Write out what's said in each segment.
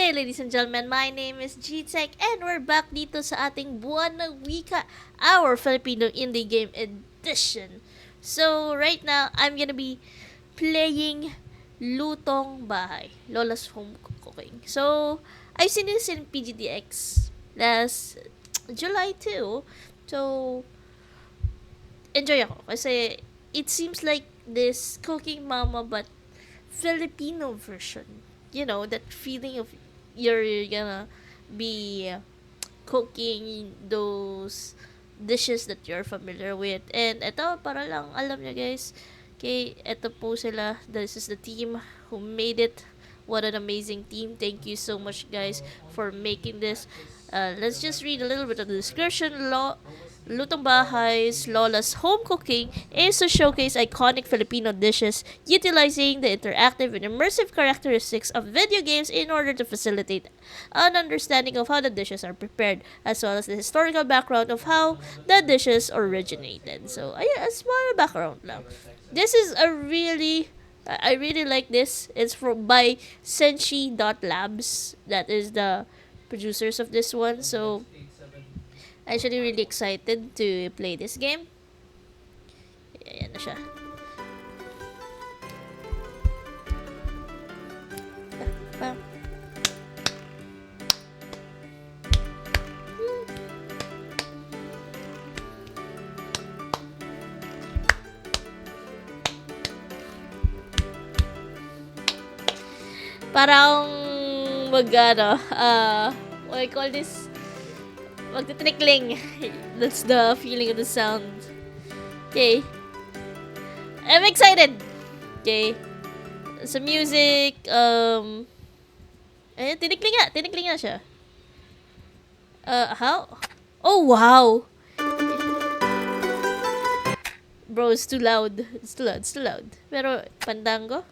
day, ladies and gentlemen. My name is GieTech and we're back dito sa ating Buwan ng Wika, our Filipino Indie Game Edition. So, right now, I'm gonna be playing Lutong Bahay, Lola's Home Cooking. So, I've seen this in PGDX last July too. So, enjoy ako kasi it seems like this cooking mama but Filipino version. You know, that feeling of you're gonna be cooking those dishes that you're familiar with. And ito, para lang alam nyo guys, okay, ito po sila. This is the team who made it. What an amazing team. Thank you so much guys for making this. Let's just read a little bit of the description. Lutong Bahay's Lola's Home Cooking aims to showcase iconic Filipino dishes utilizing the interactive and immersive characteristics of video games in order to facilitate an understanding of how the dishes are prepared, as well as the historical background of how the dishes originated. So, a small background lang. This is a I really like this. It's by Senshi.labs. That is the producers of this one. So, actually really excited to play this game. Ayan na siya. Parang what do you call this? Magtitinikling. That's the feeling of the sound. Okay. I'm excited. Okay. Sa music, tinikling nga siya. How? Oh, wow. Bro, it's too loud. It's too loud. Pero, pandango?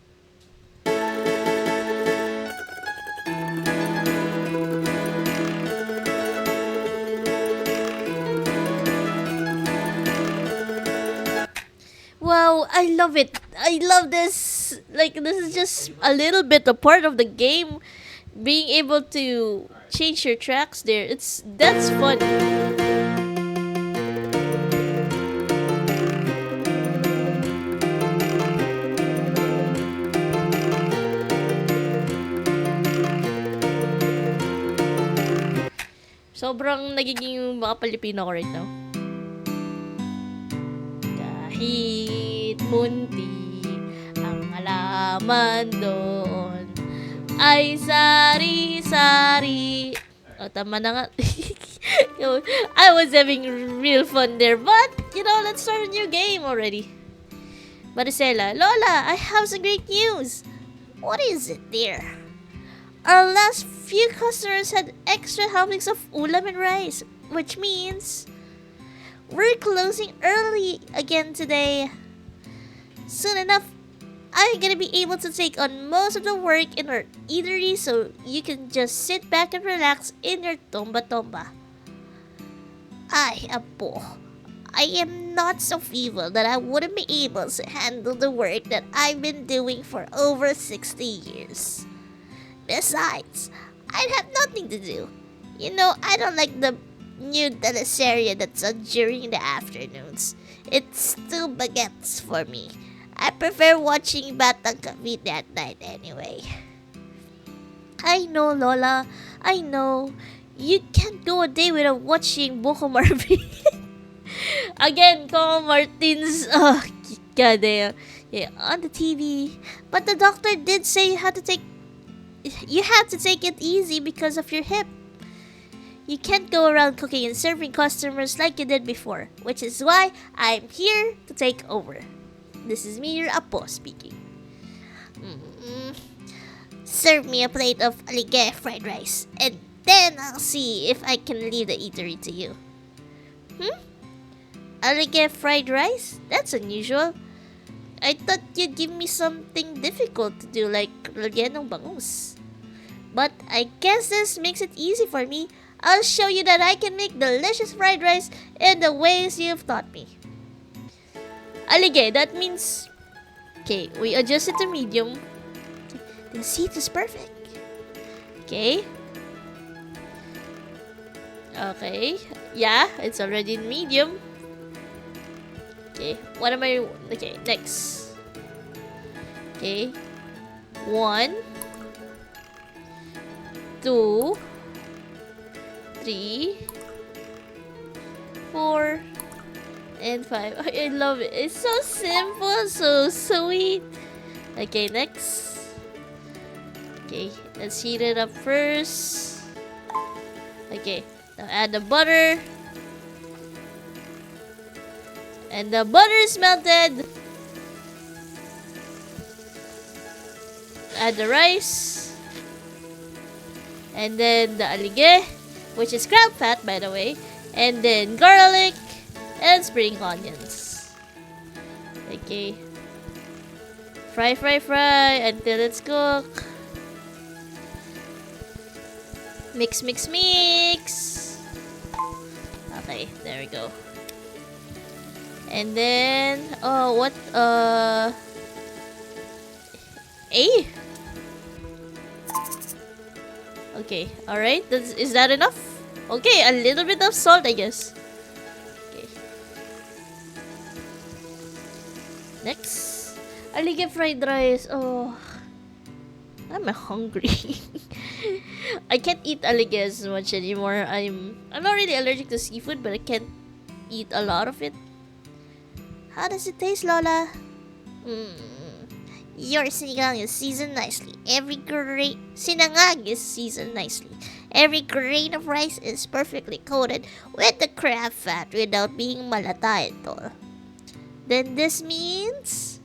Wow, I love it. I love this. Like, this is just a little bit a part of the game. Being able to change your tracks there. That's fun. Sobrang nagiging mga Pilipino ko right now. Kahit munti ang halaman doon ay sari-sari. Oh, tama na nga. I was having real fun there. But, let's start a new game already. Maricela, Lola, I have some great news. What is it, dear? Our last few customers had extra helpings of ulam and rice, which means we're closing early again today. Soon enough, I'm gonna be able to take on most of the work in our eatery so you can just sit back and relax in your tomba-tomba. Ay, apo, I am not so feeble that I wouldn't be able to handle the work that I've been doing for over 60 years. Besides, I'd have nothing to do. I don't like the new teleserye that's on during the afternoons. It's too baguettes for me. I prefer watching Batang Cavite at night anyway. I know, Lola. I know. You can't go a day without watching Boko Marvin. Again, Coco Martin's goddamn. Yeah, on the TV. But the doctor did say you have to take it easy because of your hip. You can't go around cooking and serving customers like you did before, which is why I'm here to take over. This is me, your apo, speaking. Serve me a plate of aligay fried rice, and then I'll see if I can leave the eatery to you. Aligay fried rice? That's unusual. I thought you'd give me something difficult to do, like lagyan ng bangus. But I guess this makes it easy for me. I'll show you that I can make delicious fried rice in the ways you've taught me. Aligay, that means... Okay, we adjust it to medium. The heat is perfect. Okay. Okay. Yeah, it's already in medium. Okay, what am I... Okay, next. Okay. 1, 2, 3, 4, and 5. I love it. It's so simple, so sweet. Okay, next. Okay, let's heat it up first. Okay, now add the butter. And the butter is melted. Add the rice. And then the alige, which is crab fat, by the way. And then garlic and spring onions. Okay. Fry until it's cooked. Mix. Okay, there we go. And then, oh, what, Okay, alright, is that enough? Okay, a little bit of salt, I guess. Okay. Next, alige fried rice. Oh, I'm hungry. I can't eat alige as much anymore. I'm not really allergic to seafood, but I can't eat a lot of it. How does it taste, Lola? Your sinigang is seasoned nicely. Sinangag is seasoned nicely. Every grain of rice is perfectly coated with the crab fat without being malata ito. Then this means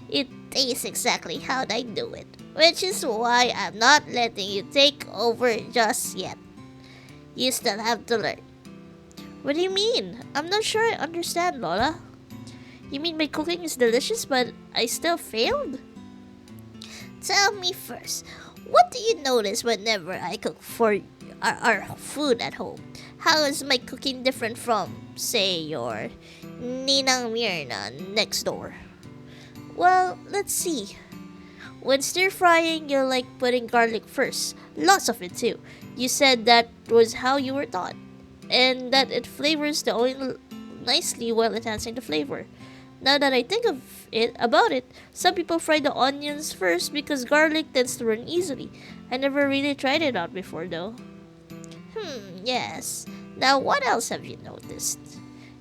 it tastes exactly how I do it, which is why I'm not letting you take over just yet. You still have to learn. What do you mean? I'm not sure I understand, Lola. You mean my cooking is delicious, but I still failed? Tell me first, what do you notice whenever I cook for our food at home? How is my cooking different from, say, your Ninang Mirna next door? Well, let's see. When stir frying, you like putting garlic first. Lots of it too. You said that was how you were taught. And that it flavors the oil nicely while enhancing the flavor. Now that I think about it, some people fry the onions first because garlic tends to run easily. I never really tried it out before though. Yes. Now what else have you noticed?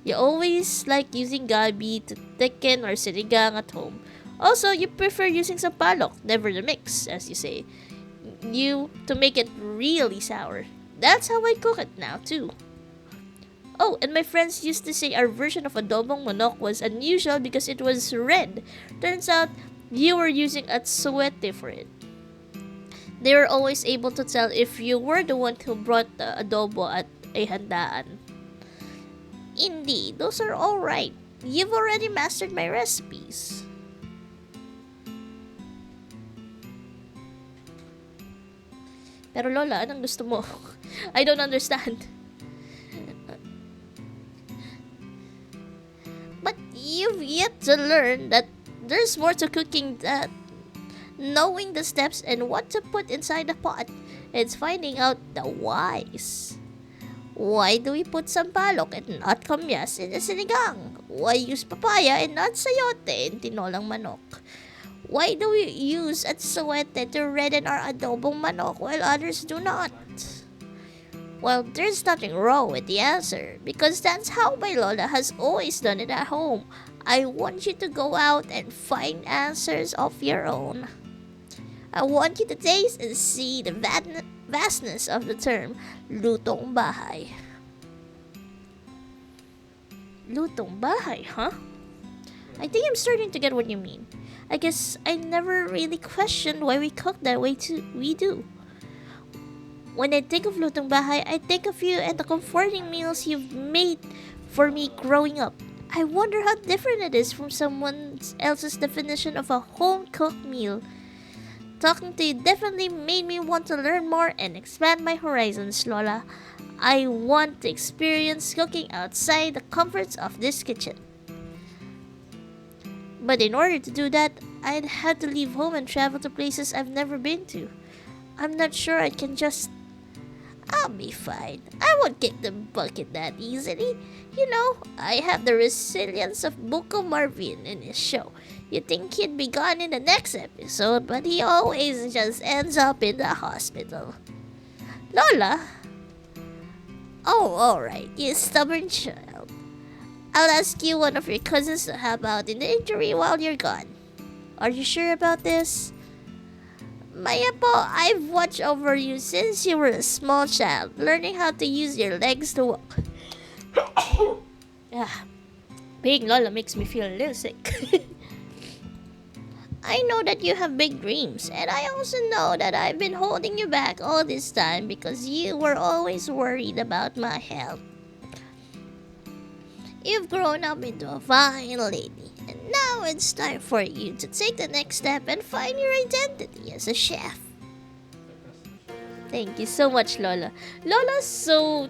You always like using gabi to thicken or sinigang at home. Also, you prefer using sampalok, never the mix, as you say. To make it really sour. That's how I cook it now too. Oh, and my friends used to say our version of adobong manok was unusual because it was red. Turns out, you were using atsuete for it. They were always able to tell if you were the one who brought the adobo at a handaan. Indeed, those are all right. You've already mastered my recipes. Pero Lola, anong gusto mo? I don't understand. But you've yet to learn that there's more to cooking than knowing the steps and what to put inside the pot. It's finding out the whys. Why do we put sampalok and not kamyas in the sinigang? Why use papaya and not sayote in tinolang manok? Why do we use atsuete to redden our adobong manok while others do not? Well, there's nothing wrong with the answer because that's how my Lola has always done it at home. I want you to go out and find answers of your own. I want you to taste and see the vastness of the term Lutong Bahay. Lutong Bahay, huh? I think I'm starting to get what you mean. I guess I never really questioned why we cook that way we do. When I think of Lutong Bahay, I think of you and the comforting meals you've made for me growing up. I wonder how different it is from someone else's definition of a home-cooked meal. Talking to you definitely made me want to learn more and expand my horizons, Lola. I want to experience cooking outside the comforts of this kitchen. But in order to do that, I'd have to leave home and travel to places I've never been to. I'm not sure I can just... I'll be fine. I won't kick the bucket that easily. You know, I have the resilience of Buko Marvin in his show. You'd think he'd be gone in the next episode, but he always just ends up in the hospital. Lola? Oh, alright, you stubborn child. I'll ask you one of your cousins to help out in the injury while you're gone. Are you sure about this? Mayapo, I've watched over you since you were a small child, learning how to use your legs to walk. Being Lola makes me feel a little sick. I know that you have big dreams, and I also know that I've been holding you back all this time because you were always worried about my health. You've grown up into a fine lady, and now it's time for you to take the next step and find your identity as a chef. Thank you so much, Lola. Lola's so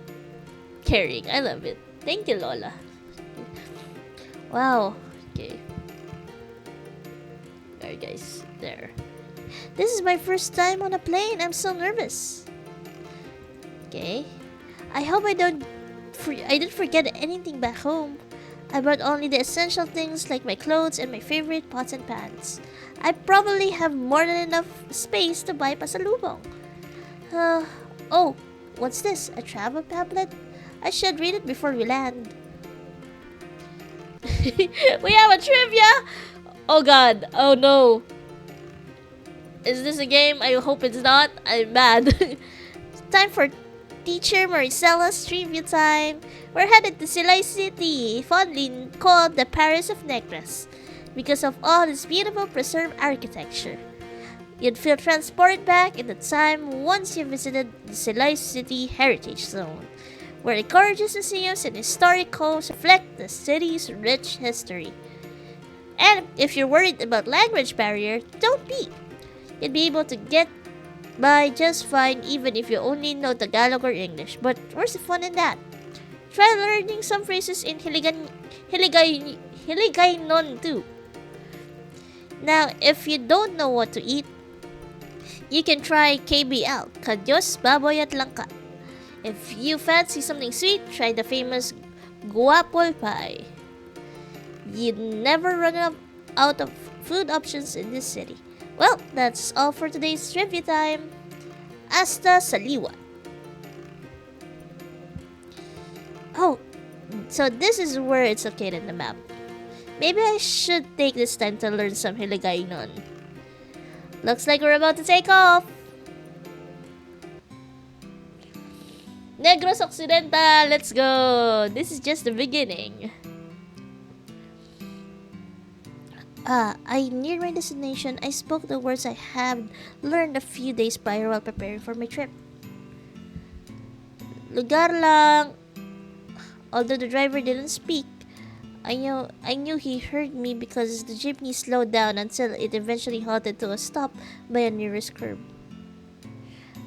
caring. I love it. Thank you, Lola. Wow. Okay. Alright, guys. There. This is my first time on a plane. I'm so nervous. Okay. I hope I didn't forget anything back home. I brought only the essential things like my clothes and my favorite pots and pans. I probably have more than enough space to buy pasalubong. Oh, what's this? A travel pamphlet? I should read it before we land. We have a trivia! Oh god, oh no. Is this a game? I hope it's not. I'm mad. Time for Teacher Maricela's trivia time. We're headed to Silay City, fondly called the Paris of Negros, because of all its beautiful preserved architecture. You'd feel transported back in the time once you visited the Silay City Heritage Zone, where the gorgeous museums and historic homes reflect the city's rich history. And if you're worried about language barrier, don't be. You'd be able to get by just fine even if you only know Tagalog or English. But where's the fun in that? Try learning some phrases in Hiligaynon too. Now, if you don't know what to eat, you can try KBL, Kadyos, Baboy at Langka. If you fancy something sweet, try the famous Guapol Pie. You'd never run out of food options in this city. Well, that's all for today's trivia time. Hasta saliwa. Oh, so this is where it's located in the map. Maybe I should take this time to learn some Hiligaynon. Looks like we're about to take off. Negros Occidental, let's go. This is just the beginning. I neared my destination. I spoke the words I had learned a few days prior while preparing for my trip. Lugar lang. Although the driver didn't speak, I knew he heard me because the jeepney slowed down until it eventually halted to a stop by a nearest curb.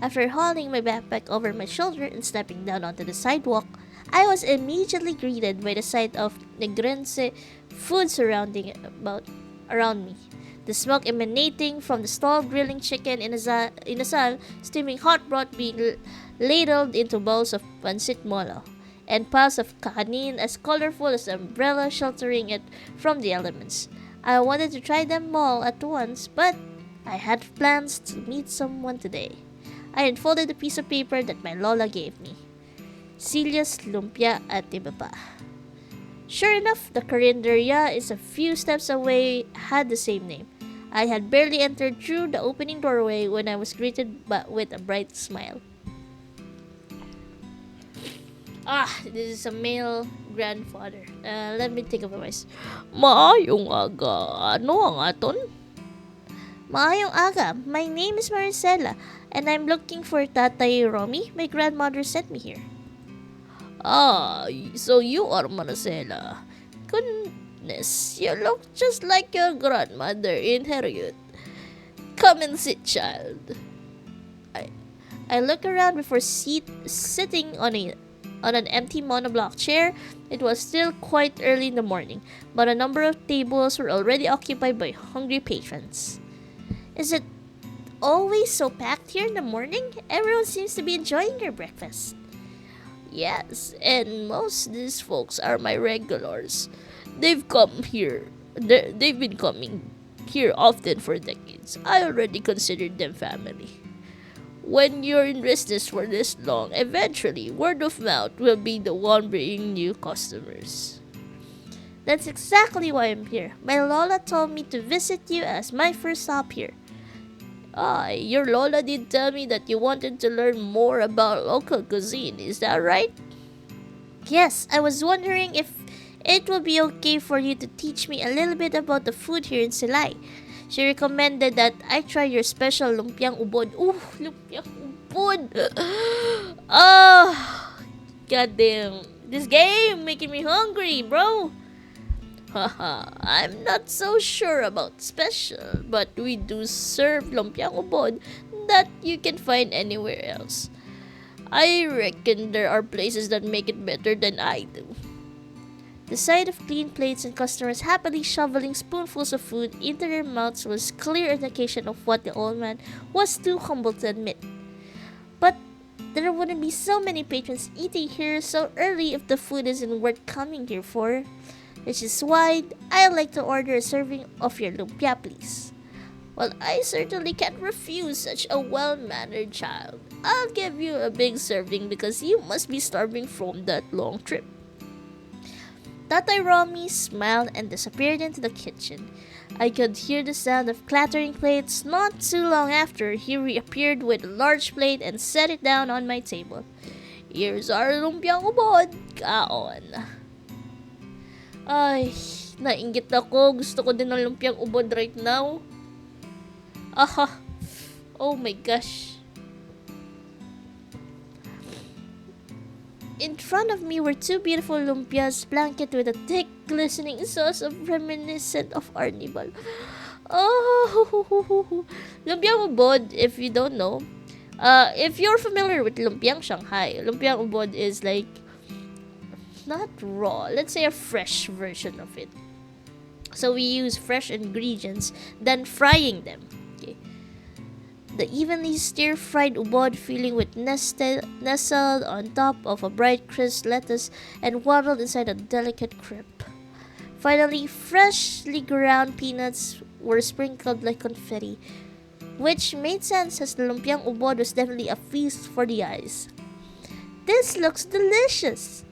After hauling my backpack over my shoulder and stepping down onto the sidewalk, I was immediately greeted by the sight of Negrense food around me. The smoke emanating from the stall grilling chicken in a sal, steaming hot broth being ladled into bowls of pancit molo, and piles of kakanin as colorful as the umbrella sheltering it from the elements. I wanted to try them all at once, but I had plans to meet someone today. I unfolded the piece of paper that my Lola gave me. Celia's Lumpia at iba pa. Sure enough, the Carinderia is a few steps away had the same name. I had barely entered through the opening doorway when I was greeted with a bright smile. This is a male grandfather. Let me take a voice. Maayong aga. Ano ang aton? Maayong aga. My name is Maricela, and I'm looking for Tatay Romy. My grandmother sent me here. So you are Maricela. Goodness, you look just like your grandmother in her youth. Come and sit, child. I look around before sitting on an empty monoblock chair. It was still quite early in the morning, but a number of tables were already occupied by hungry patrons. Is it always so packed here in the morning? Everyone seems to be enjoying their breakfast. Yes, and most of these folks are my regulars. They've come here. They've been coming here often for decades. I already consider them family. When you're in business for this long, eventually word of mouth will be the one bringing new customers. That's exactly why I'm here. My Lola told me to visit you as my first stop here. Ah, your Lola did tell me that you wanted to learn more about local cuisine, is that right? Yes, I was wondering if it would be okay for you to teach me a little bit about the food here in Silay. She recommended that I try your special lumpiang ubod. Ooh, lumpiang ubod! Oh, goddamn. This game making me hungry, bro. Haha, I'm not so sure about special, but we do serve lumpiang ubod that you can find anywhere else. I reckon there are places that make it better than I do. The sight of clean plates and customers happily shoveling spoonfuls of food into their mouths was clear indication of what the old man was too humble to admit. But there wouldn't be so many patrons eating here so early if the food isn't worth coming here for. Which is why I like to order a serving of your lumpia, please. Well, I certainly can't refuse such a well-mannered child. I'll give you a big serving because you must be starving from that long trip. Tatay Romy smiled and disappeared into the kitchen. I could hear the sound of clattering plates. Not too long after, he reappeared with a large plate and set it down on my table. Here's our lumpiang ubod, kaon. Ay, nainggit ako. Gusto ko din ng lumpiang ubod right now. Aha. Oh my gosh. In front of me were two beautiful lumpias blanketed with a thick, glistening sauce of reminiscent of Arnibal. Oh, lumpiang ubod, if you don't know, if you're familiar with lumpiang Shanghai, lumpiang ubod is like not raw, let's say a fresh version of it. So we use fresh ingredients, then frying them. Okay. The evenly stir-fried ubod filling with nestled on top of a bright crisp lettuce and waddled inside a delicate crepe. Finally, freshly ground peanuts were sprinkled like confetti, which made sense as the lumpiang ubod was definitely a feast for the eyes. This looks delicious!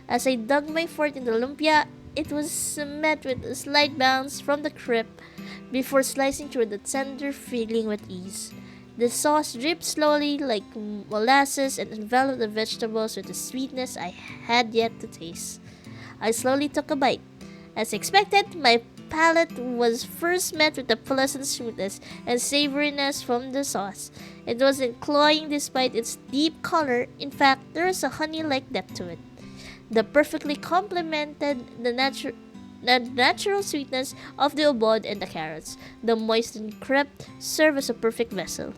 As I dug my fork in the lumpia, it was met with a slight bounce from the crepe before slicing through the tender filling with ease. The sauce dripped slowly like molasses and enveloped the vegetables with a sweetness I had yet to taste. I slowly took a bite. As expected, my palate was first met with a pleasant sweetness and savoriness from the sauce. It wasn't cloying despite its deep color. In fact, there was a honey-like depth to it. The perfectly complemented the natural sweetness of the ubod and the carrots. The moistened crepe served as a perfect vessel,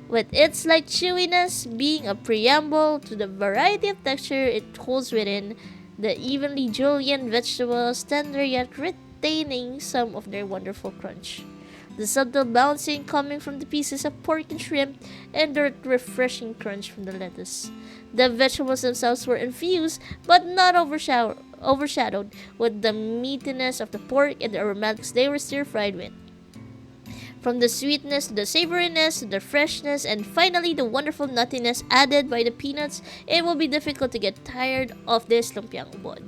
with its slight chewiness being a preamble to the variety of texture it holds within. The evenly julienne vegetables, tender yet retaining some of their wonderful crunch. The subtle bouncing coming from the pieces of pork and shrimp, and the refreshing crunch from the lettuce. The vegetables themselves were infused, but not overshadowed with the meatiness of the pork and the aromatics they were stir-fried with. From the sweetness to the savoriness to the freshness and finally the wonderful nuttiness added by the peanuts, it will be difficult to get tired of this lumpiang ubod.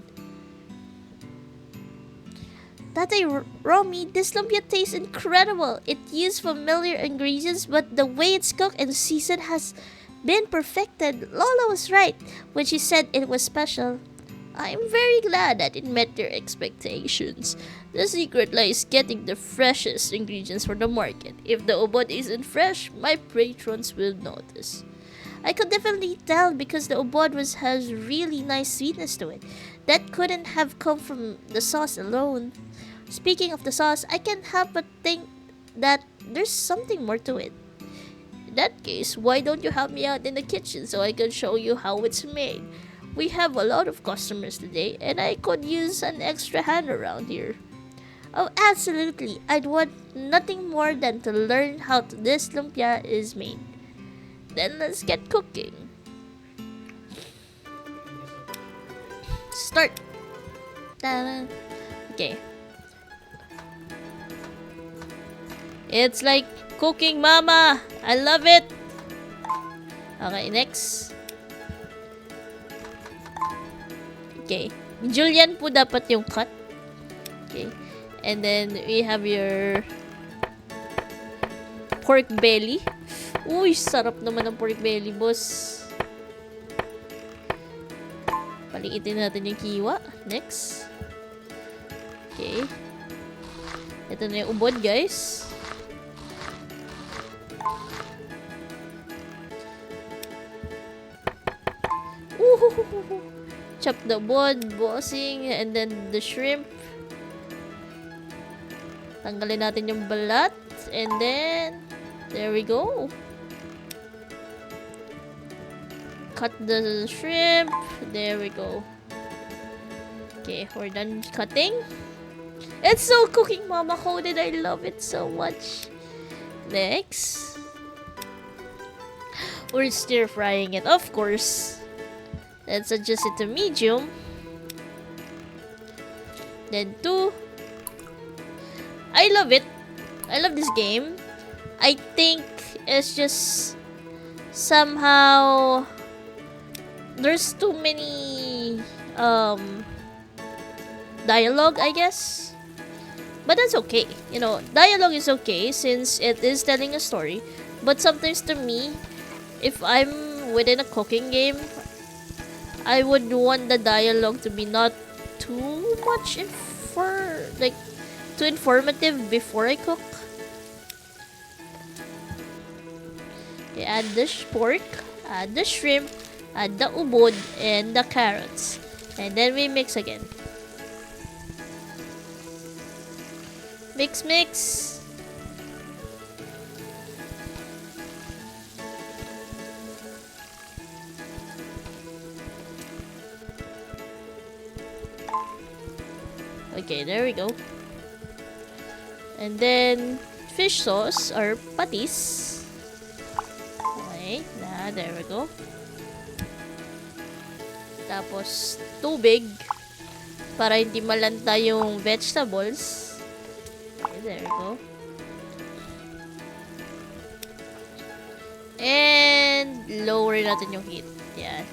Tatay Romy, this lumpia tastes incredible. It used familiar ingredients, but the way it's cooked and seasoned has been perfected. Lola was right when she said it was special. I'm very glad that it met their expectations. The secret lies getting the freshest ingredients for the market. If the ubod isn't fresh, my patrons will notice. I could definitely tell because the ubod has really nice sweetness to it. That couldn't have come from the sauce alone. Speaking of the sauce, I can't help but think that there's something more to it. In that case, why don't you help me out in the kitchen so I can show you how it's made? We have a lot of customers today and I could use an extra hand around here. Oh, absolutely. I'd want nothing more than to learn how this lumpia is made. Then let's get cooking. Start. Ta-da. Okay. It's like cooking, mama. I love it. Okay, next. Okay. Julian po dapat yung cut. Okay. And then we have your pork belly. Uy, sarap naman ng pork belly, boss. Paliitin natin yung kiwa. Next. Okay. Ito na yung ubod, guys. Chop the wood, bossing, and then the shrimp. Tanggalin natin yung balat, and then there we go. Cut the shrimp. There we go. Okay, we're done cutting. It's so cooking, mama coded. I love it so much. Next, we're stir frying it, of course. Let's adjust it to medium. Then 2. I love it. I love this game. I think it's just somehow there's too many dialogue, I guess. But that's okay. You know, dialogue is okay since it is telling a story. But sometimes to me, if I'm within a cooking game, I would want the dialogue to be not too much too informative before I cook. Okay, add the pork, add the shrimp, add the ubod, and the carrots. And then we mix again. Mix, mix. Okay, there we go. And then, fish sauce or patis. Okay, there we go. Tapos, tubig para hindi malanta yung vegetables. Okay, there we go. And, lower natin yung heat. Yan.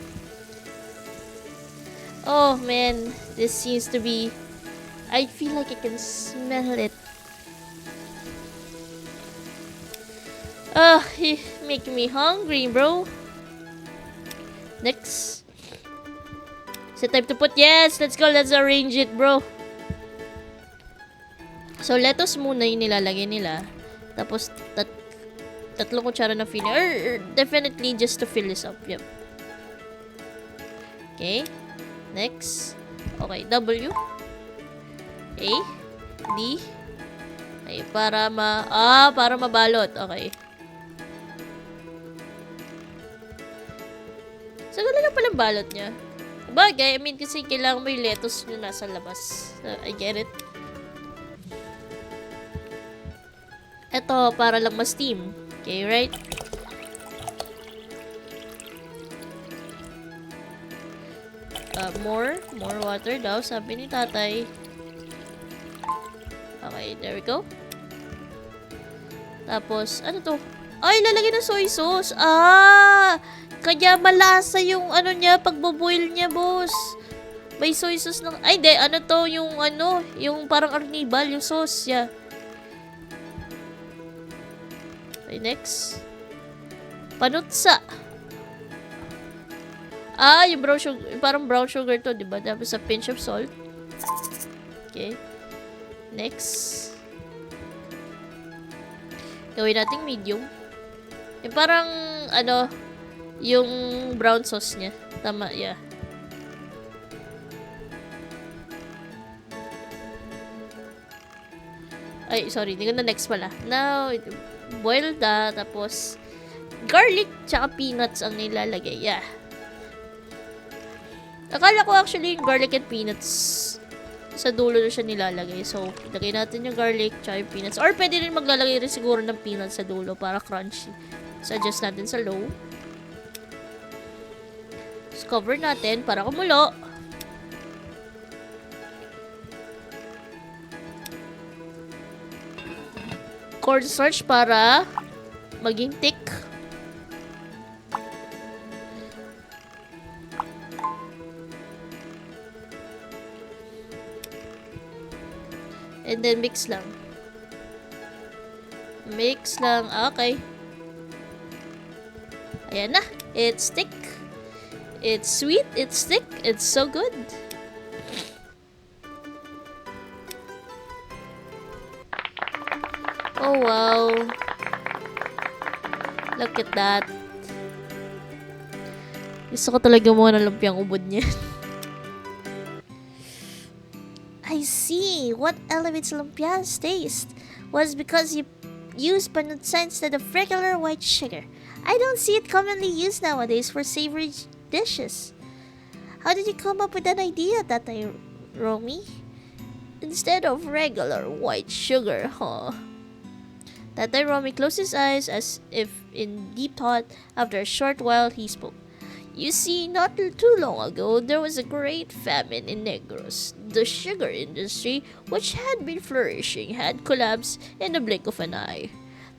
Oh, man. This seems to be... I feel like I can smell it. You make me hungry, bro. Next. Is it time to put? Yes, let's go. Let's arrange it, bro. So, lettuce muna yung nilalagay nila. Tapos, tatlong kutsara na filling. Or definitely just to fill this up. Yep. Okay. Next. Okay, W. A, D, ay, para mabalot. Okay. So, gano'n lang palang balot niya. Bagay, I mean, kasi kailangan mo yung lettuce nyo nasa labas. So, I get it. Ito, para lang ma-steam. Okay, right? More water daw, sabi ni tatay. Okay, there we go. Tapos, ano to? Ay, lalagyan ng soy sauce. Kaya malasa yung ano niya, pagbo-boil niya, boss. May soy sauce ng... Ay, de, ano to? Yung parang arnibal, yung sauce, yeah. Okay, next. Panutsa. Yung brown sugar, parang brown sugar to, diba? Tapos a pinch of salt. Okay. Next. Gawin natin medium. Yung parang, yung brown sauce niya. Tama, yeah. Ay, sorry. Hindi ko na next pala. Now, boil na. Tapos, garlic tsaka peanuts ang nilalagay. Yeah. Akala ko actually yung garlic and peanuts Sa dulo na siya nilalagay. So, ilagay natin yung garlic tsaka yung peanuts. Or pwede rin maglalagay rin siguro ng peanuts sa dulo para crunchy. So, adjust natin sa low. So, cover natin para kumulo. Cornstarch para maging thick. And then mix lang. Mix lang. Okay. Ayan na. It's thick. It's sweet. It's thick. It's so good. Oh wow. Look at that. Gusto ko talaga muna ng lumpiang ubod niya. I see. What elevates lumpia's taste was because you use panutsa instead of regular white sugar. I don't see it commonly used nowadays for savory dishes. How did you come up with that idea, Tatay Romy? Instead of regular white sugar, huh? Tatay Romy closed his eyes as if in deep thought. After a short while, he spoke. You see, not too long ago, there was a great famine in Negros. The sugar industry, which had been flourishing, had collapsed in the blink of an eye.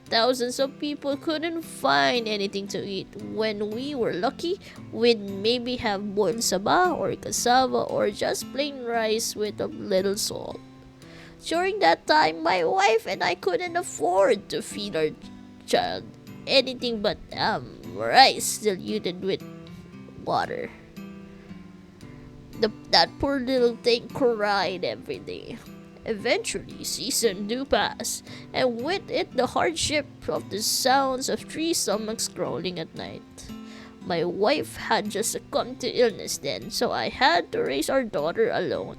Thousands of people couldn't find anything to eat. When we were lucky, we'd maybe have boiled saba or cassava or just plain rice with a little salt. During that time, my wife and I couldn't afford to feed our child anything but rice diluted with water. That poor little thing cried every day. Eventually, season do pass, and with it the hardship of the sounds of 3 stomachs growling at night. My wife had just succumbed to illness then, so I had to raise our daughter alone.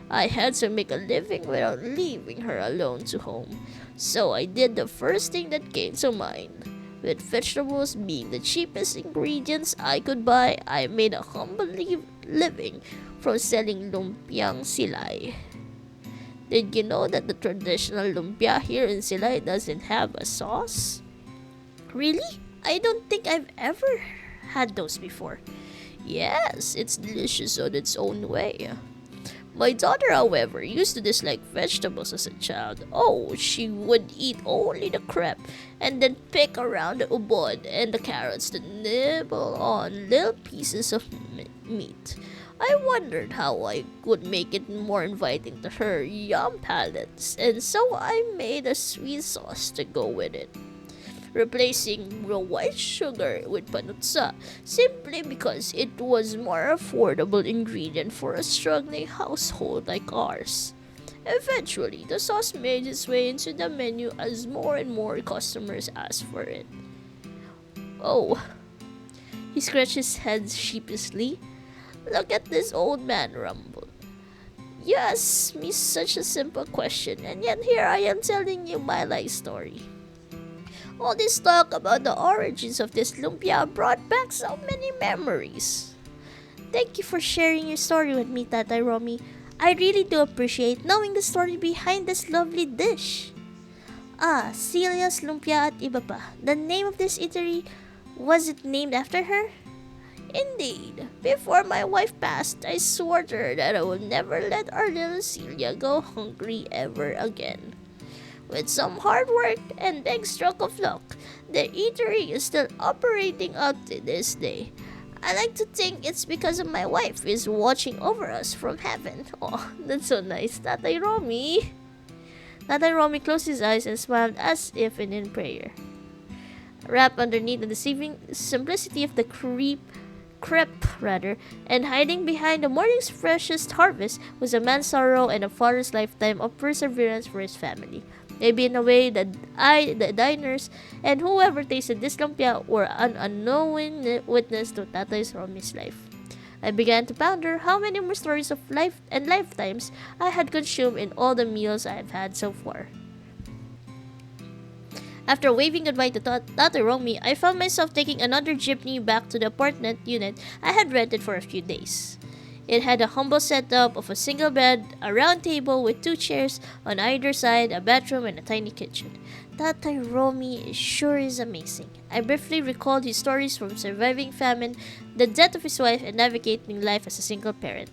I had to make a living without leaving her alone to home. So I did the first thing that came to mind. With vegetables being the cheapest ingredients I could buy, I made a humble living from selling lumpiang silay. Did you know that the traditional lumpia here in Silay doesn't have a sauce? Really? I don't think I've ever had those before. Yes, it's delicious on its own way. My daughter, however, used to dislike vegetables as a child. Oh, she would eat only the crepe and then pick around the ubod and the carrots to nibble on little pieces of meat. I wondered how I could make it more inviting to her young palates, and so I made a sweet sauce to go with it, replacing the white sugar with panutsa simply because it was more affordable ingredient for a struggling household like ours. Eventually, the sauce made its way into the menu as more and more customers asked for it. Oh, he scratched his head sheepishly. Look at this old man rumble. You asked me such a simple question, and yet here I am telling you my life story. All this talk about the origins of this lumpia brought back so many memories. Thank you for sharing your story with me, Tatay Romy. I really do appreciate knowing the story behind this lovely dish. Ah, Celia's Lumpia at iba pa. The name of this eatery, was it named after her? Indeed. Before my wife passed, I swore to her that I would never let our little Celia go hungry ever again. With some hard work and big stroke of luck, the eatery is still operating up to this day. I like to think it's because of my wife is watching over us from heaven. Oh, that's so nice, Tatay Romy. Tatay Romy closed his eyes and smiled as if in prayer. Wrapped underneath the deceiving simplicity of the crepe, and hiding behind the morning's freshest harvest was a man's sorrow and a father's lifetime of perseverance for his family. Maybe in a way that the diners, and whoever tasted this lumpia were an unknowing witness to Tatay Romy's life. I began to ponder how many more stories of life and lifetimes I had consumed in all the meals I have had so far. After waving goodbye to Tatay Romy, I found myself taking another jeepney back to the apartment unit I had rented for a few days. It had a humble setup of a single bed, a round table with 2 chairs on either side, a bathroom, and a tiny kitchen. Tatay Romy sure is amazing. I briefly recalled his stories from surviving famine, the death of his wife, and navigating life as a single parent.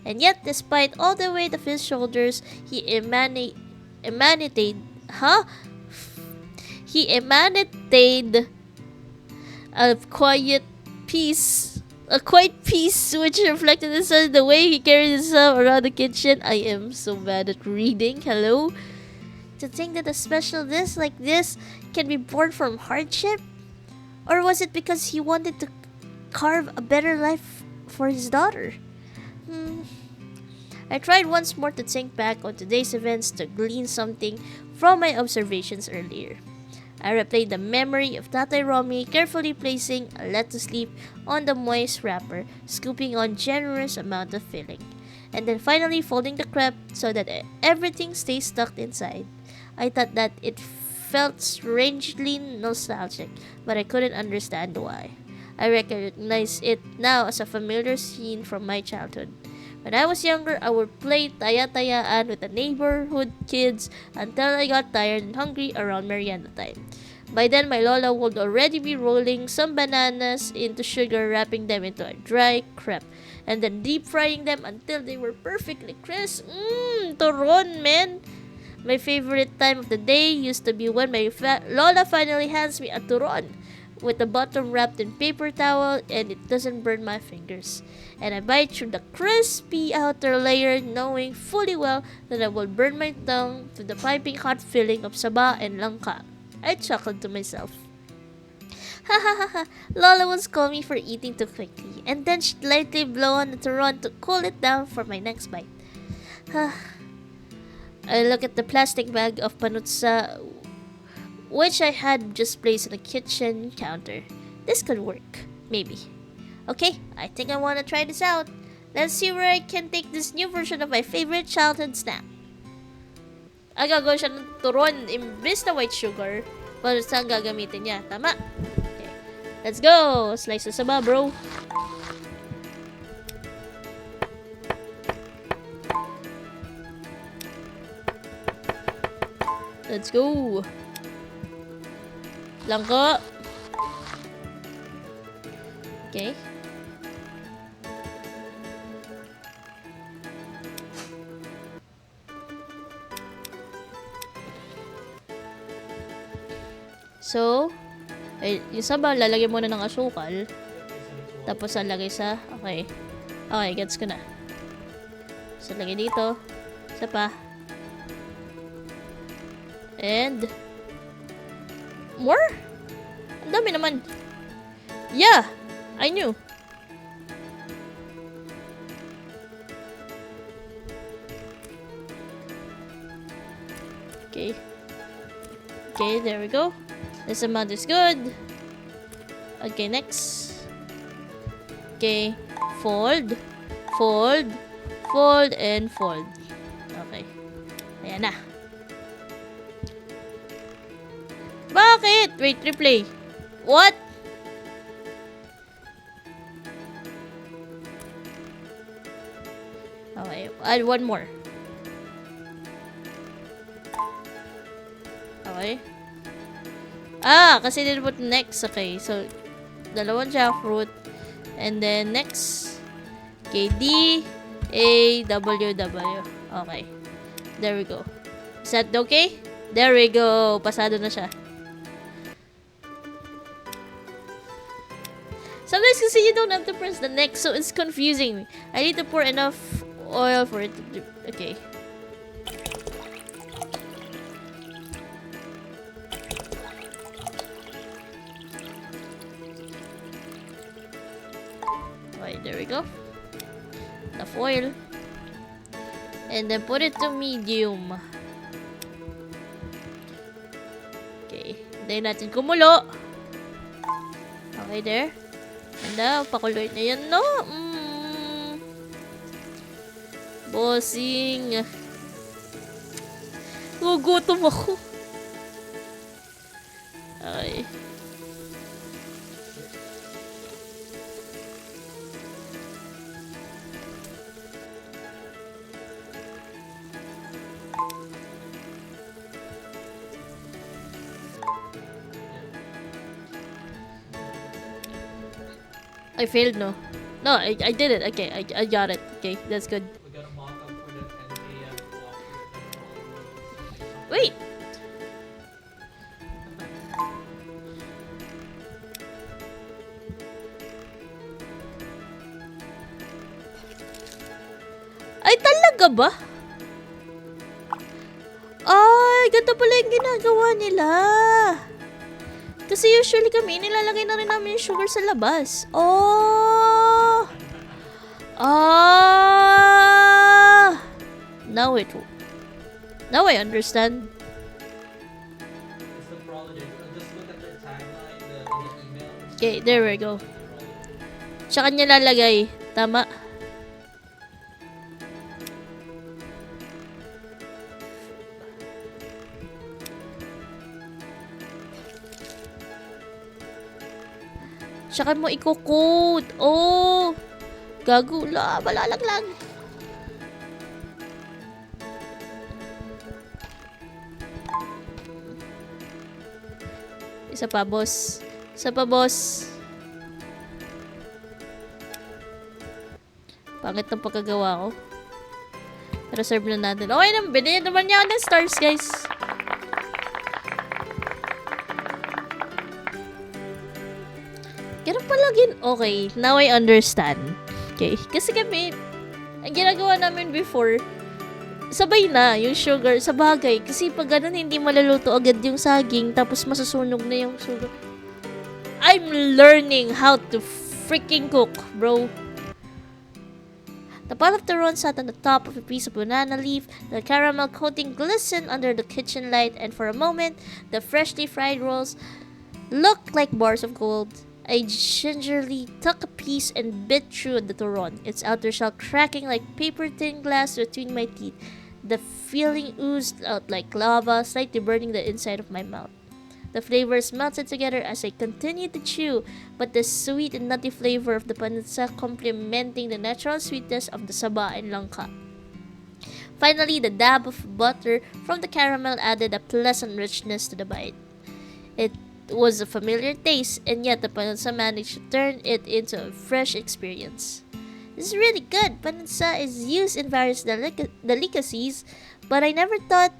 And yet, despite all the weight of his shoulders, huh? He emanated a quiet peace which reflected in the way he carried himself around the kitchen. I am so bad at reading. Hello? To think that a special dish like this can be born from hardship? Or was it because he wanted to carve a better life for his daughter? I tried once more to think back on today's events to glean something from my observations earlier. I replayed the memory of Tatay Romy carefully placing a lettuce leaf on the moist wrapper, scooping on generous amount of filling, and then finally folding the crepe so that everything stays tucked inside. I thought that it felt strangely nostalgic, but I couldn't understand why. I recognize it now as a familiar scene from my childhood. When I was younger, I would play taya-tayaan with the neighborhood kids until I got tired and hungry around merienda time. By then, my lola would already be rolling some bananas into sugar, wrapping them into a dry crepe, and then deep frying them until they were perfectly crisp. Turon, man! My favorite time of the day used to be when my lola finally hands me a turon with the bottom wrapped in paper towel and it doesn't burn my fingers. And I bite through the crispy outer layer knowing fully well that I will burn my tongue to the piping hot filling of saba and langka. I chuckled to myself. Ha ha ha ha, Lola would scold me for eating too quickly, and then she'd lightly blow on the turon to cool it down for my next bite. I look at the plastic bag of panutsa which I had just placed on the kitchen counter. This could work, maybe. Okay, I think I want to try this out. Let's see where I can take this new version of my favorite childhood snack. Gagawin siya ng turon imbis na white sugar. Pero saan gagamitin niya? Tama. Okay, let's go. Slice sa saba, bro. Let's go. Langka. Okay. So, yung saba, lalagyan muna ng asukal. Tapos, lalagay sa... Okay. Okay, gets ko na. So, lagay dito. Isa pa. And... more? Ang dami naman. Yeah! I knew. Okay. Okay, there we go. This amount is good. Okay, next. Okay. Fold. Fold. Fold and fold. Okay. Ayan na. Bakit? Wait, replay. What? Okay, add one more. Okay. Kasi din put next. Okay, so dalawang jackfruit. And then next. Okay, D-A-W-W. Okay. There we go. Is that okay? There we go. Pasado na siya. Sometimes kasi you don't have to press the next, so it's confusing me. I need to pour enough oil for it to do. Okay. Okay, there we go. Enough oil. And then put it to medium. Okay. Hintayin natin kumulo. Okay, there. Ganda, pakuloy na yan, no? Bossing. Gugutom ako. Okay. I failed, no. No, I did it. Okay, I got it. Okay, that's good. We got a mock-up for the 10 a.m. walkthrough. Wait. Ay, talaga ba? Ay, ganito pala yung ginagawa nila. Kasi usually kami, nilalagay na rin namin yung sugar sa labas. Oh! Ah! Now Now I understand. It's the problem. Just look at their timeline, the email. Okay, there we go. Tsaka niya lalagay. Tama. Tsaka mo i-code. Oh! Gago. Malalaglag. Isa pa, boss. Isa pa, boss. Pangit ng pagkagawa ko. Pero serve na natin. Okay naman. Binigyan naman niya ako ng stars, guys. Ganun pala okay, now I understand. Okay, kasi kami, ang ginagawa namin before, sabay na yung sugar sa bagay. Kasi pag ganun, hindi maluluto agad yung saging, tapos masusunog na yung sugar. I'm learning how to freaking cook, bro. The pot of turon sat on the top of a piece of banana leaf. The caramel coating glistened under the kitchen light, and for a moment, the freshly fried rolls looked like bars of gold. I gingerly took a piece and bit through the turon, its outer shell cracking like paper-thin glass between my teeth. The filling oozed out like lava, slightly burning the inside of my mouth. The flavors melted together as I continued to chew, but the sweet and nutty flavor of the panitsa complementing the natural sweetness of the saba and langka. Finally, the dab of butter from the caramel added a pleasant richness to the bite. It was a familiar taste, and yet the panitsa managed to turn it into a fresh experience. This is really good. Panitsa is used in various delicacies, but I never thought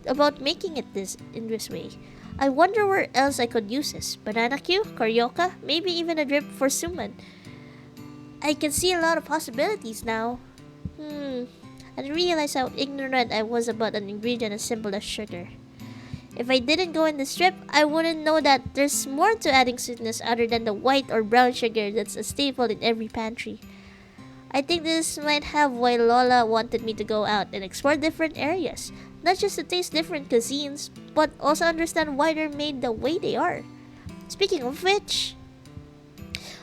about making it in this way. I wonder where else I could use this. Banana Q, Carioca, maybe even a drip for suman. I can see a lot of possibilities now. I realized how ignorant I was about an ingredient as simple as sugar. If I didn't go in the strip, I wouldn't know that there's more to adding sweetness other than the white or brown sugar that's a staple in every pantry. I think this might have why Lola wanted me to go out and explore different areas. Not just to taste different cuisines, but also understand why they're made the way they are. Speaking of which,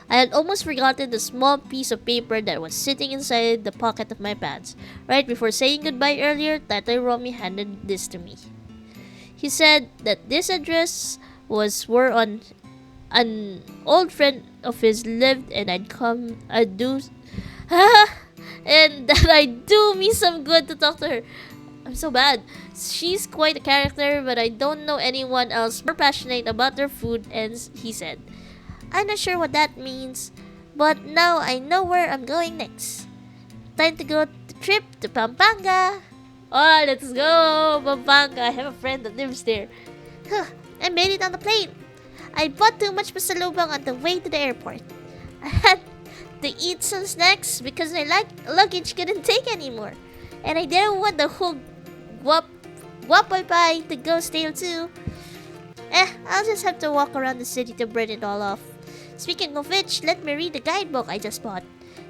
I had almost forgotten the small piece of paper that was sitting inside the pocket of my pants. Right before saying goodbye earlier, Tatay Romy handed this to me. He said that this address was where an old friend of his lived, and and that I'd do me some good to talk to her. I'm so bad. She's quite a character, but I don't know anyone else more passionate about their food, and he said, I'm not sure what that means, but now I know where I'm going next. Time to go the trip to Pampanga. Oh, let's go, Pampanga. I have a friend that lives there. I made it on the plane. I bought too much pasalubong on the way to the airport. I had to eat some snacks because my luggage couldn't take anymore. And I didn't want the whole waffle pie to go stale too. I'll just have to walk around the city to burn it all off. Speaking of which, let me read the guidebook I just bought.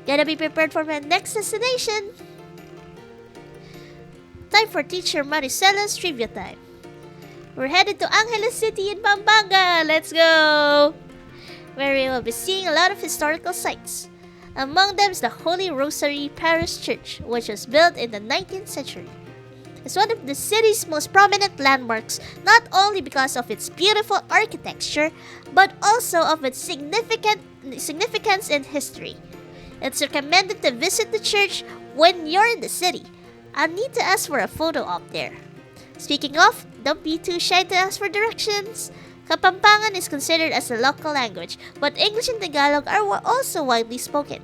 Gotta be prepared for my next destination. Time for Teacher Maricela's trivia time. We're headed to Angeles City in Pampanga. Let's go! Where we will be seeing a lot of historical sites. Among them is the Holy Rosary Parish Church, which was built in the 19th century. It's one of the city's most prominent landmarks, not only because of its beautiful architecture, but also of its significance in history. It's recommended to visit the church when you're in the city. I'll need to ask for a photo up there. Speaking of, don't be too shy to ask for directions. Kapampangan is considered as a local language, but English and Tagalog are also widely spoken.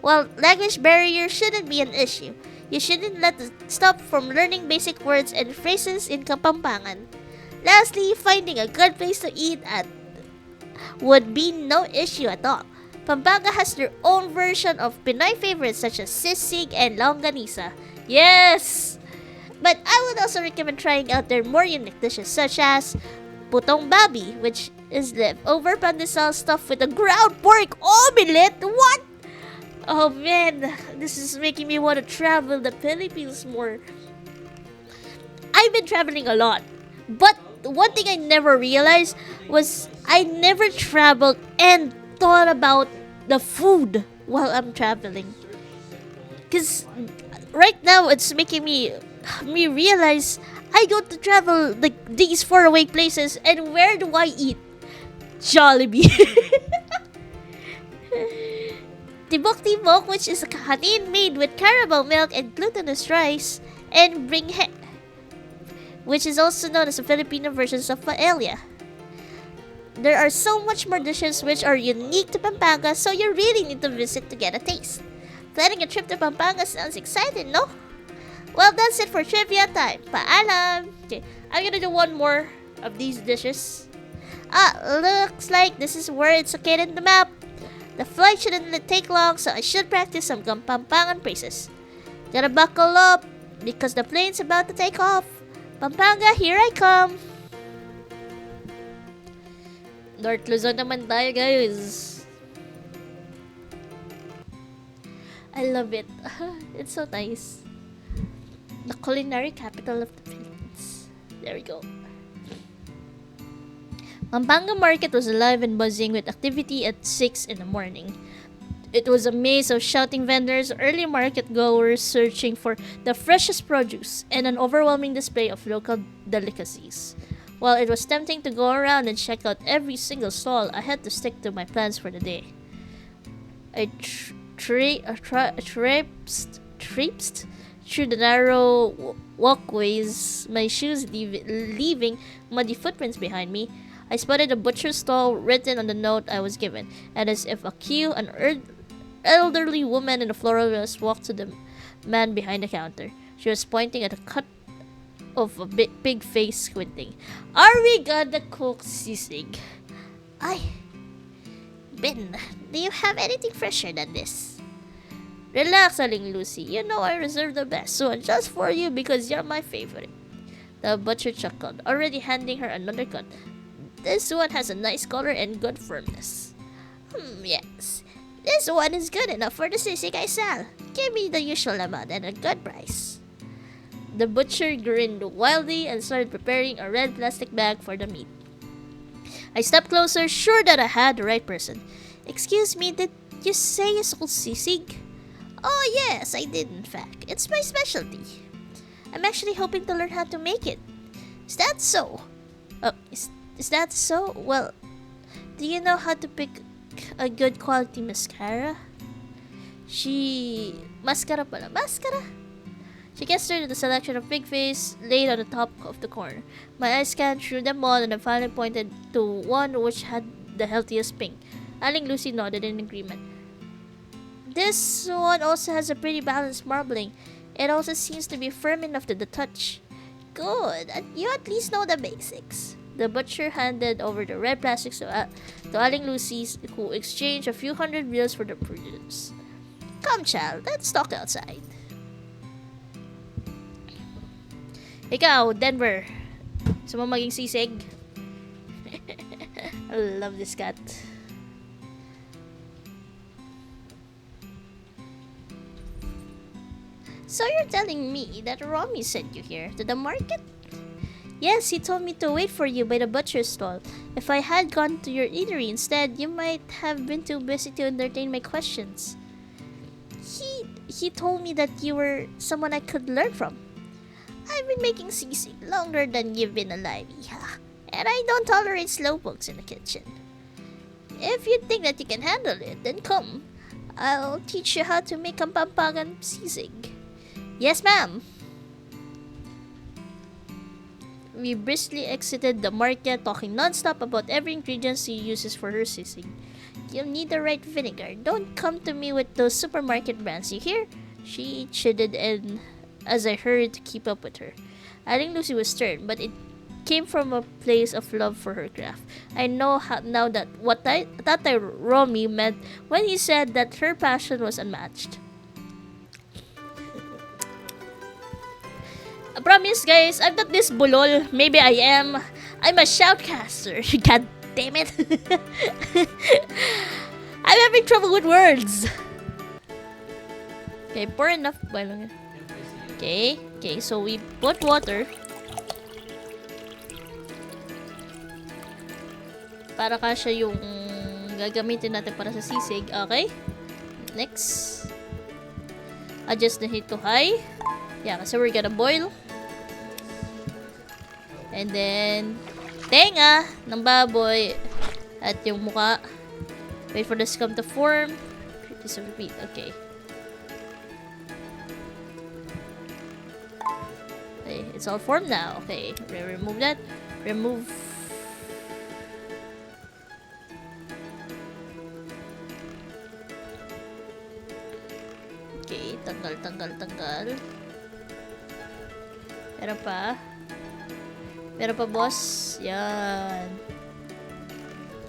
While language barrier shouldn't be an issue, you shouldn't let it stop from learning basic words and phrases in Kapampangan. Lastly, finding a good place to eat at would be no issue at all. Pampanga has their own version of Pinoy favorites such as sisig and longanisa. Yes! But I would also recommend trying out their more unique dishes such as putong babi, which is leftover pandesal stuffed with a ground pork omelette. What? Oh man, this is making me want to travel the Philippines more. I've been traveling a lot, but one thing I never realized was I never traveled and thought about the food while I'm traveling. Cause right now it's making me realize I go to travel like these faraway places, and where do I eat? Jollibee. Tibok-tibok, which is a kahanin made with carabao milk and glutinous rice, and bringhe, which is also known as the Filipino versions of paella. There are so much more dishes which are unique to Pampanga, so you really need to visit to get a taste. Planning a trip to Pampanga sounds exciting, no? Well, that's it for trivia time. Paalam! Okay, I'm gonna do one more of these dishes. Looks like this is where it's located in the map. The flight shouldn't take long, so I should practice some Pampangan phrases. Gotta buckle up, because the plane's about to take off. Pampanga, here I come! North Luzon naman tayo, guys. I love it. It's so nice. The culinary capital of the Philippines. There we go. Pampanga Market was alive and buzzing with activity at 6 in the morning. It was a maze of shouting vendors, early market goers searching for the freshest produce, and an overwhelming display of local delicacies. While it was tempting to go around and check out every single stall, I had to stick to my plans for the day. I traipsed through the narrow walkways, my shoes leaving muddy footprints behind me. I spotted a butcher's stall written on the note I was given, and as if a cue, an elderly woman in a floral dress walked to the man behind the counter. She was pointing at a cut of a big face, squinting. Are we gonna cook sisig? Ben, do you have anything fresher than this? Relax, Aling Lucy. You know I reserved the best one just for you because you're my favorite. The butcher chuckled, already handing her another cut. This one has a nice color and good firmness. Yes. This one is good enough for the sisig I sell. Give me the usual amount and a good price. The butcher grinned wildly and started preparing a red plastic bag for the meat. I stepped closer, sure that I had the right person. Excuse me, did you say you sold sisig? Oh yes, I did in fact. It's my specialty. I'm actually hoping to learn how to make it. Is that so? Oh, is that so? Well, do you know how to pick a good quality mascara? Mascara pala. Mascara? She gestured at the selection of big face laid on the top of the corner. My eyes scanned through them all and I finally pointed to one which had the healthiest pink. Aling Lucy nodded in agreement. This one also has a pretty balanced marbling. It also seems to be firm enough to the touch. Good, you at least know the basics. The butcher handed over the red plastics to Aling Lucy, who exchanged a few hundred bills for the produce. Come, child, let's talk outside. Ikaw, Denver. Gusto mo maging sisig? I love this cat. So you're telling me that Romy sent you here to the market? Yes, he told me to wait for you by the butcher's stall. If I had gone to your eatery instead, you might have been too busy to entertain my questions. He told me that you were someone I could learn from. I've been making sisig longer than you've been alive, Iha. And I don't tolerate slowpokes in the kitchen. If you think that you can handle it, then come. I'll teach you how to make a Pampangan sisig. Yes, ma'am. We briskly exited the market, talking non-stop about every ingredient she uses for her sisig. You'll need the right vinegar. Don't come to me with those supermarket brands, you hear? She chided and as I hurried to keep up with her. I think Lucy was stern, but it came from a place of love for her craft. I know now that what Tatay Romy meant when he said that her passion was unmatched. I promise, guys, I'm not this bulol. Maybe I am. I'm a shoutcaster. God damn it. I'm having trouble with words. Okay, pour enough. Okay, so we put water. Para kasya yung gagamitin natin para sa sisig. Okay? Next. Adjust the heat to high. Yeah, so we're gonna boil. And then, tenga ng baboy at yung muka. Wait for the scum to form. Just repeat. Okay. Okay, it's all formed now. Okay, remove that. Remove. Okay, tanggal. Meron pa, boss. Yan.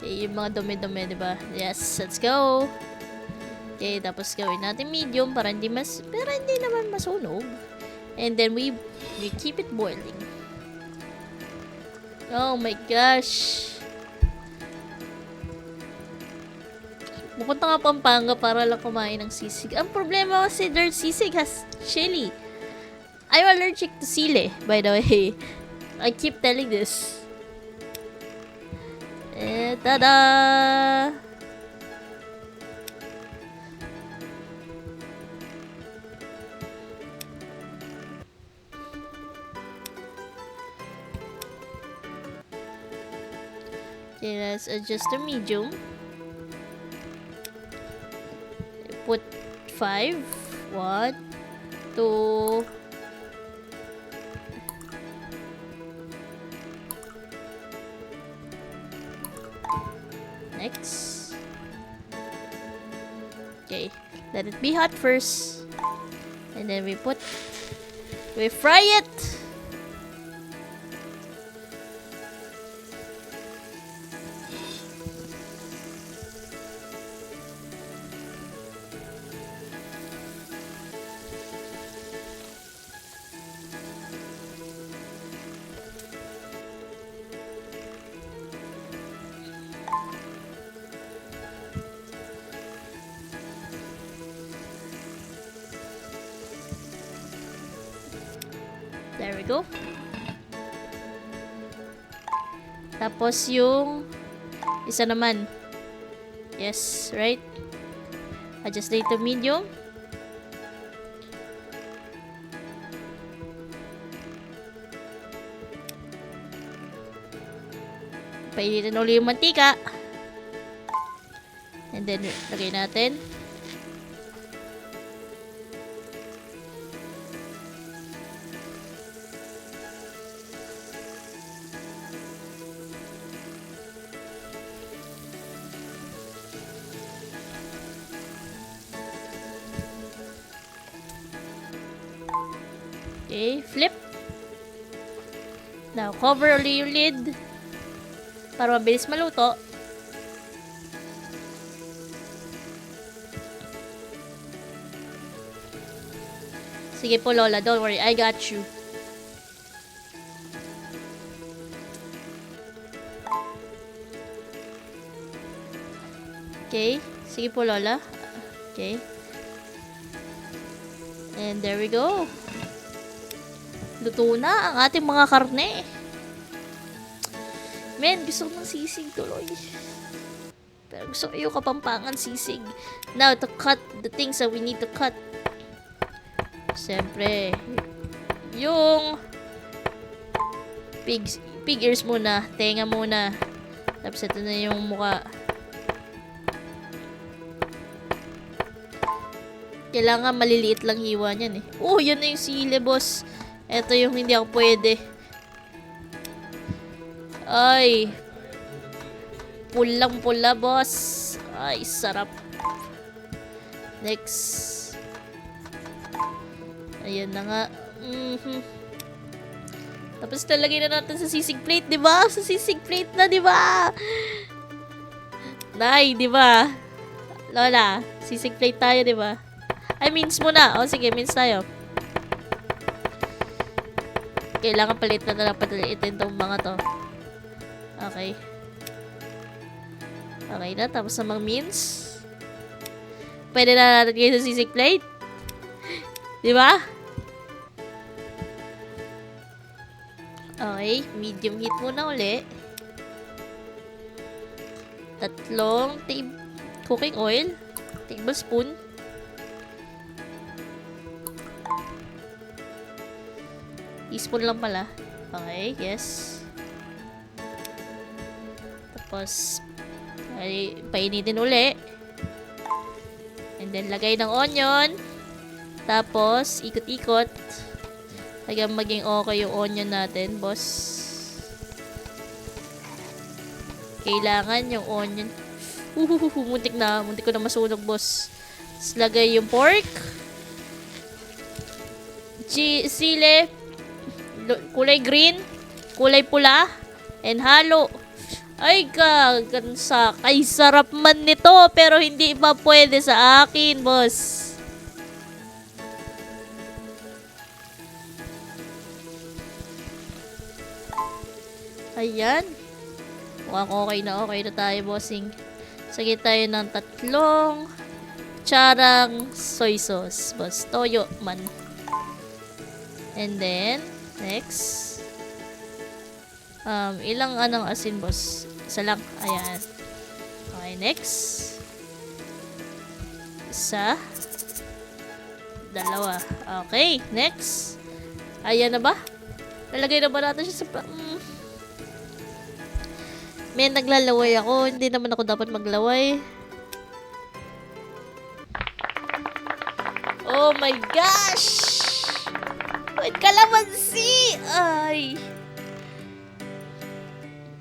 Okay, yung mga dumi-dumi, diba? Yes, let's go. Okay, tapos gawin natin medium para hindi naman masunog. And then we keep it boiling. Oh my gosh. Pupunta nga Pampanga para lang kumain ng sisig. Ang problema kasi their sisig has chili. I'm allergic to sili, by the way. I keep telling this. Tada! Okay, let's adjust the medium. Put 5. 1, 2. Next. Okay, let it be hot first. And then we fry it. There we go. Tapos yung isa naman. Yes, right? Adjust dito medium. Painitin ulit yung mantika. And then, lagay natin. Okay, flip. Now, cover ulit yung lid para mabilis maluto. Sige po, Lola. Don't worry. I got you. Okay. Sige po, Lola. Okay. And there we go. Luto na ang ating mga karne. Men, gusto ko ng sisig tuloy. Pero gusto ko yung Kapampangan sisig. Now, to cut the things that we need to cut. Siyempre, yung pig ears muna, tenga muna. Tapos ito na yung mukha. Kailangan maliliit lang hiwa niyan eh. Oh, yun na yung sili, boss. Ito yung hindi ako pwede. Ay, pulang-pula, boss. Ay, sarap. Next. Ayan na nga. Tapos talagay na natin sa sisig plate, di ba? Sa sisig plate na, di ba? Nay, di ba? Lola, sisig plate tayo, di ba? Ay, mince muna. O, sige, mince tayo. Kailangan palitan na lang patalitin itong mga to. Okay. Okay na, tapos na mag-mince. Pwede na natin kayo sa sisig plate. Di ba? Okay, medium heat muna uli. 3 cooking oil. Tablespoon. Teaspoon lang pala. Okay, yes. Tapos, ay, painitin uli. And then, lagay ng onion. Tapos, ikot-ikot. Hanggang maging okay yung onion natin, boss. Kailangan yung onion. Muntik na. Muntik ko na masunog, boss. Tapos, lagay yung pork. Sili. Kulay green. Kulay pula. And halo. Ay, kagansak. Ay, sarap man nito. Pero hindi pa pwede sa akin, boss. Ayan. Mukhang okay na tayo, bossing. Sige tayo ng 3 kutsarang soy sauce, boss. Toyo man. And then, next. Ilang anong asin, boss? Isa lang. Ayan. Okay, next. Isa. 2. Okay, next. Ayan na ba? Nalagay na ba natin siya sa... May naglalaway ako. Hindi naman ako dapat maglaway. Oh my gosh! Wait, kalamansi! Ay!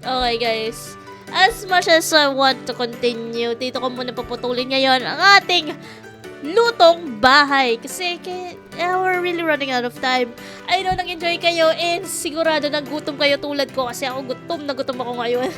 Okay, guys. As much as I want to continue, dito ko muna paputulin ngayon ang ating lutong bahay. Kasi we're really running out of time. I know nag-enjoy kayo and sigurado nagutom kayo tulad ko kasi ako gutom na gutom ako ngayon.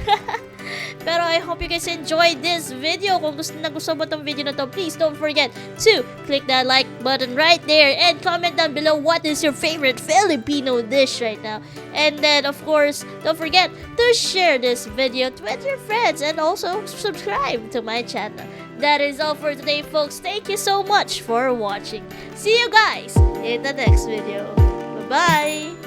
Pero I hope you guys enjoyed this video. Kung gusto mo itong video na to, please don't forget to click that like button right there and comment down below what is your favorite Filipino dish right now. And then, of course, don't forget to share this video with your friends and also subscribe to my channel. That is all for today, folks. Thank you so much for watching. See you guys in the next video. Bye-bye!